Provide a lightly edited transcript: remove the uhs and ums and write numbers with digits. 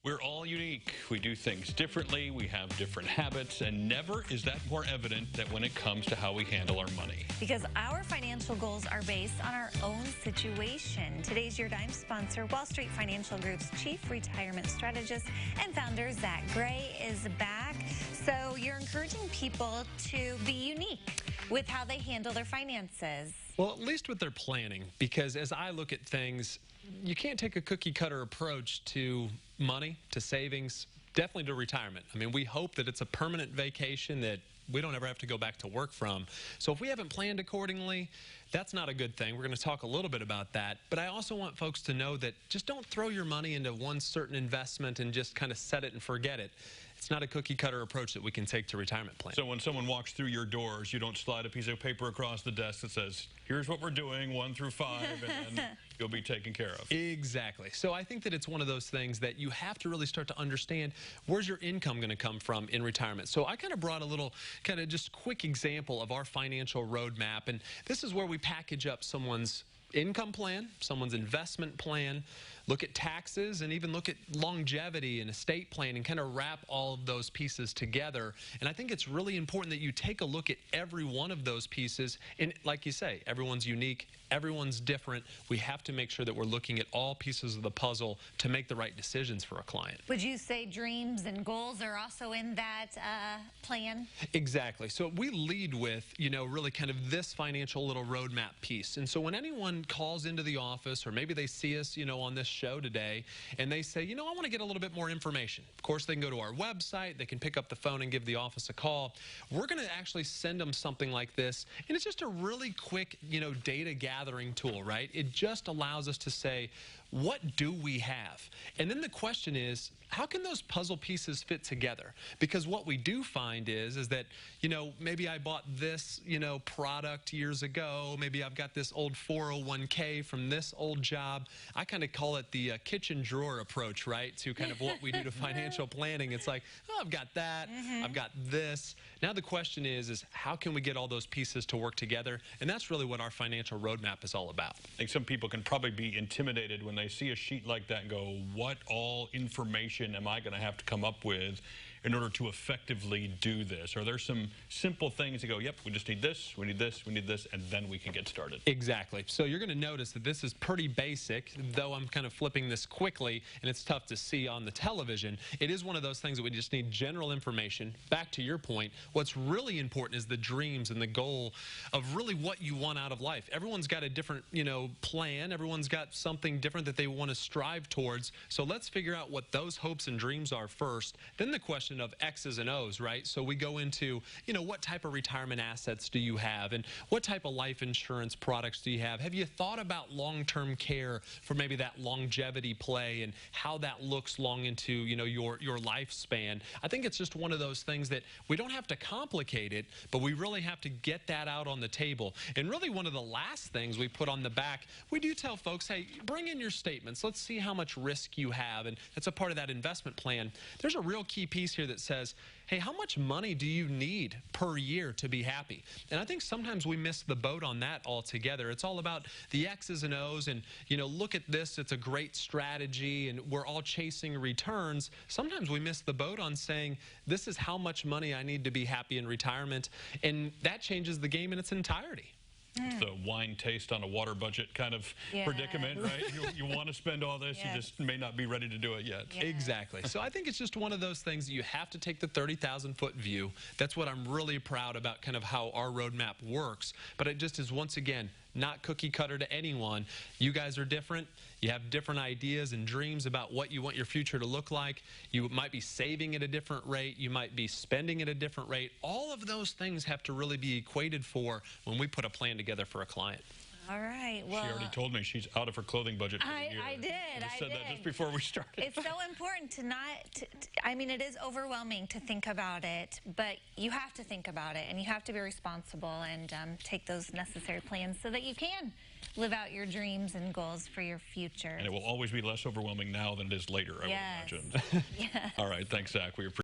We're all unique. We do things differently. We have different habits, and never is that more evident than when it comes to how we handle our money. Because our financial goals are based on our own situation. Today's Your Dime sponsor, Wall Street Financial Group's Chief Retirement Strategist and founder, Zach Gray, is back. So you're encouraging people to be unique with how they handle their finances. Well, at least with their planning, because as I look at things, you can't take a cookie cutter approach to money, to savings, definitely to retirement. I mean, we hope that it's a permanent vacation that we don't ever have to go back to work from. So if we haven't planned accordingly, that's not a good thing. We're going to talk a little bit about that. But I also want folks to know that just don't throw your money into one certain investment and just kind of set it and forget it. It's not a cookie cutter approach that we can take to retirement planning. So when someone walks through your doors, you don't slide a piece of paper across the desk that says, here's what we're doing, 1 through 5, and then you'll be taken care of. Exactly. So I think that it's one of those things that you have to really start to understand, where's your income going to come from in retirement? So I kind of brought a little kind of just quick example of our financial roadmap, and this is where we package up someone's income plan, someone's investment plan, look at taxes, and even look at longevity and estate planning, and kind of wrap all of those pieces together. And I think it's really important that you take a look at every one of those pieces. And like you say, everyone's unique, everyone's different. We have to make sure that we're looking at all pieces of the puzzle to make the right decisions for a client. Would you say dreams and goals are also in that plan? Exactly. So we lead with, really kind of this financial little roadmap piece. And so when anyone calls into the office, or maybe they see us, on this show today, and they say, I want to get a little bit more information. Of course, they can go to our website, they can pick up the phone and give the office a call. We're going to actually send them something like this, and it's just a really quick, data gathering tool, right? It just allows us to say, what do we have? And then the question is, how can those puzzle pieces fit together? Because what we do find is that, maybe I bought this, product years ago. Maybe I've got this old 401k from this old job. I kind of call it the kitchen drawer approach, right? To kind of what we do to financial planning. It's like, oh, I've got that. I've got this. Now the question is how can we get all those pieces to work together? And that's really what our financial roadmap is all about. I think some people can probably be intimidated when they see a sheet like that and go, what all information am I going to have to come up with in order to effectively do this? Are there some simple things to go, yep, we just need this, we need this, we need this, and then we can get started? Exactly. So you're going to notice that this is pretty basic, though I'm kind of flipping this quickly, and it's tough to see on the television. It is one of those things that we just need general information. Back to your point, what's really important is the dreams and the goal of really what you want out of life. Everyone's got a different, plan. Everyone's got something different that they want to strive towards. So let's figure out what those hopes and dreams are first. Then the question of X's and O's, right? So we go into, what type of retirement assets do you have, and what type of life insurance products do you have? Have you thought about long-term care for maybe that longevity play and how that looks long into, your lifespan? I think it's just one of those things that we don't have to complicate it, but we really have to get that out on the table. And really one of the last things we put on the back, we do tell folks, hey, bring in your statements. Let's see how much risk you have, and that's a part of that investment plan. There's a real key piece here that says, hey, how much money do you need per year to be happy? And I think sometimes we miss the boat on that altogether. It's all about the X's and O's and, look at this, it's a great strategy and we're all chasing returns. Sometimes we miss the boat on saying, this is how much money I need to be happy in retirement, and that changes the game in its entirety. It's the wine taste on a water budget kind of predicament, right? You want to spend all this, you just may not be ready to do it yet. Exactly. So I think it's just one of those things that you have to take the 30,000-foot view. That's what I'm really proud about, kind of how our roadmap works. But it just is, once again, not cookie cutter to anyone. You guys are different. You have different ideas and dreams about what you want your future to look like. You might be saving at a different rate. You might be spending at a different rate. All of those things have to really be equated for when we put a plan together for a client. All right. Well, she already told me she's out of her clothing budget for the year. I did. I said that just before we started. It's so important to not, I mean, it is overwhelming to think about it, but you have to think about it, and you have to be responsible and take those necessary plans so that you can live out your dreams and goals for your future. And it will always be less overwhelming now than it is later, I would imagine. Yeah. All right. Thanks, Zach. We appreciate it.